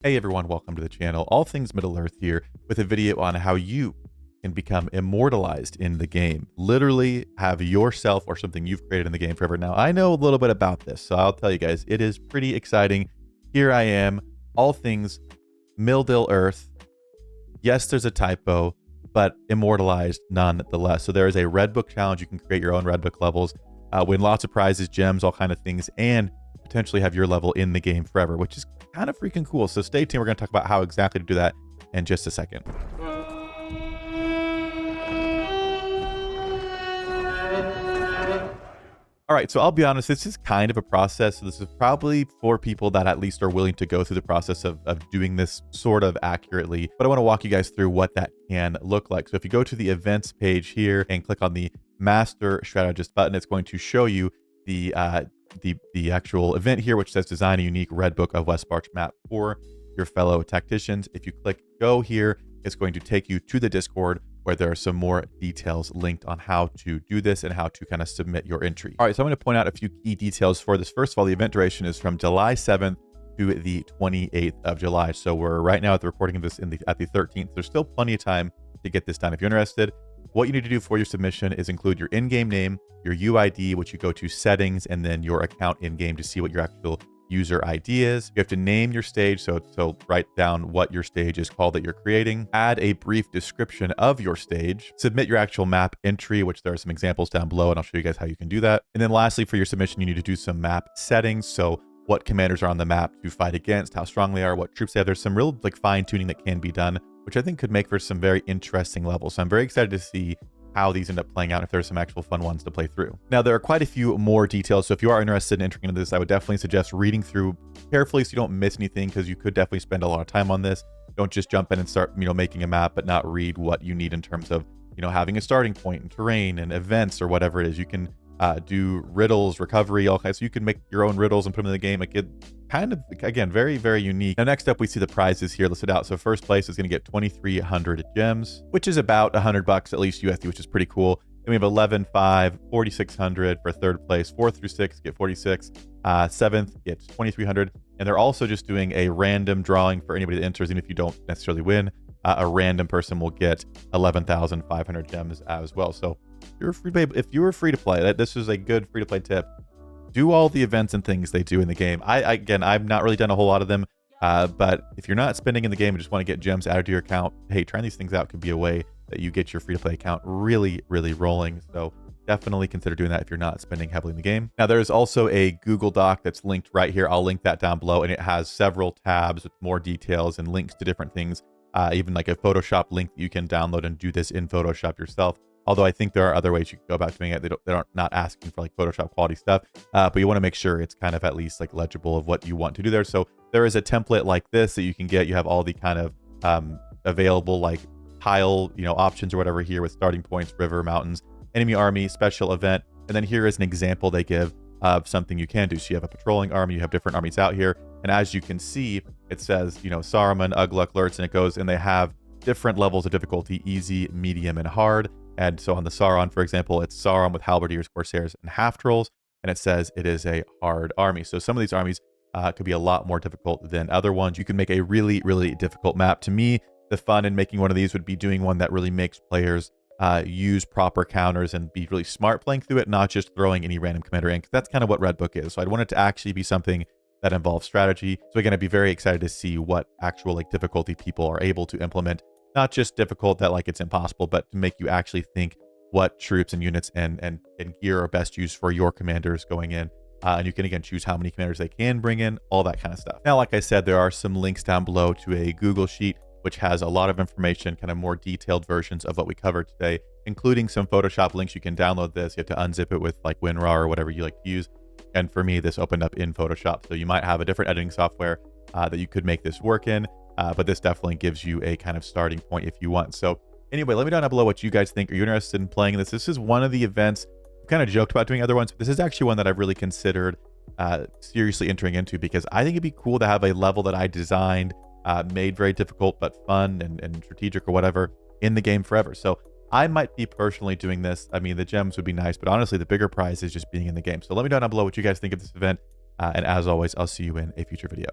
Hey everyone, welcome to the channel. All things Middle Earth here with a video on how you can become immortalized in the game. Literally have yourself or something you've created in the game forever. Now, I know a little bit about this, so I'll tell you guys, it is pretty exciting. Here I am, all things Middle Earth. Yes, there's a typo, but immortalized nonetheless. So there is a Red Book challenge. You can create your own Red Book levels, win lots of prizes, gems, all kind of things, and potentially have your level in the game forever, which is kind of freaking cool. So stay tuned. We're going to talk about how exactly to do that in just a second. All right, so I'll be honest, this is kind of a process. So this is probably for people that at least are willing to go through the process of doing this sort of accurately. But I want to walk you guys through what that can look like. So if you go to the events page here and click on the Master Strategist button, it's going to show you the actual event here, which says design a unique Red Book of Westmarch map for your fellow tacticians. If you click go here, it's going to take you to the Discord where there are some more details linked on how to do this and how to kind of submit your entry. All right, so I'm going to point out a few key details for this. First of all, the event duration is from July 7th to the 28th of July. So we're right now at the recording of this at the 13th. There's still plenty of time to get this done. If you're interested, what you need to do for your submission is include your in-game name, your UID, which you go to settings, and then your account in-game to see what your actual user ID is. You have to name your stage, so write down what your stage is called that you're creating. Add a brief description of your stage. Submit your actual map entry, which there are some examples down below, and I'll show you guys how you can do that. And then lastly, for your submission, you need to do some map settings. So what commanders are on the map to fight against, how strong they are, what troops they have. There's some real fine-tuning that can be done, which I think could make for some very interesting levels. So I'm very excited to see how these end up playing out, if there's some actual fun ones to play through. Now, there are quite a few more details, so if you are interested in entering into this, I would definitely suggest reading through carefully so you don't miss anything, because you could definitely spend a lot of time on this. Don't just jump in and start, making a map, but not read what you need in terms of, having a starting point and terrain and events or whatever it is. You can do riddles, recovery, all kinds. So you can make your own riddles and put them in the game. Like, it kind of, again, very, very unique. Now, next up, we see the prizes here listed out. So first place is going to get 2,300 gems, which is about $100 at least USD, which is pretty cool. Then we have 11, 5, 4,600 for third place. 4 through 6 get 46. 7th gets 2,300. And they're also just doing a random drawing for anybody that enters, even if you don't necessarily win. A random person will get 11,500 gems as well. So if you were free to play, this is a good free to play tip. Do all the events and things they do in the game. Again, I've not really done a whole lot of them, but if you're not spending in the game and just want to get gems added to your account, hey, trying these things out could be a way that you get your free to play account really, really rolling. So definitely consider doing that if you're not spending heavily in the game. Now, there's also a Google Doc that's linked right here. I'll link that down below, and it has several tabs with more details and links to different things, even like a Photoshop link that you can download and do this in Photoshop yourself. Although I think there are other ways you can go about doing it. They're not asking for like Photoshop quality stuff, but you want to make sure it's kind of at least like legible of what you want to do there. So there is a template like this that you can get. You have all the kind of available like tile, options or whatever here with starting points, river, mountains, enemy army, special event. And then here is an example they give of something you can do. So you have a patrolling army, you have different armies out here. And as you can see, it says, Saruman, Ugluk, Lurtz, and it goes, and they have different levels of difficulty, easy, medium, and hard. And so on the Sauron, for example, it's Sauron with halberdiers, corsairs, and half-trolls, and it says it is a hard army. So some of these armies could be a lot more difficult than other ones. You can make a really, really difficult map. To me, the fun in making one of these would be doing one that really makes players use proper counters and be really smart playing through it, not just throwing any random commander in, because that's kind of what Red Book is. So I'd want it to actually be something that involves strategy. So again, I'd be very excited to see what actual difficulty people are able to implement. Not just difficult that it's impossible, but to make you actually think what troops and units and gear are best used for your commanders going in. And you can, again, choose how many commanders they can bring in, all that kind of stuff. Now, like I said, there are some links down below to a Google Sheet, which has a lot of information, kind of more detailed versions of what we covered today, including some Photoshop links. You can download this. You have to unzip it with WinRAR or whatever you like to use. And for me, this opened up in Photoshop. So you might have a different editing software that you could make this work in. But this definitely gives you a kind of starting point if you want. So anyway, let me know down below what you guys think. Are you interested in playing this? This is one of the events. I've kind of joked about doing other ones, but this is actually one that I've really considered seriously entering into, because I think it'd be cool to have a level that I designed, made very difficult but fun and strategic or whatever in the game forever. So I might be personally doing this. I mean, the gems would be nice, but honestly, the bigger prize is just being in the game. So let me know down below what you guys think of this event. And as always, I'll see you in a future video.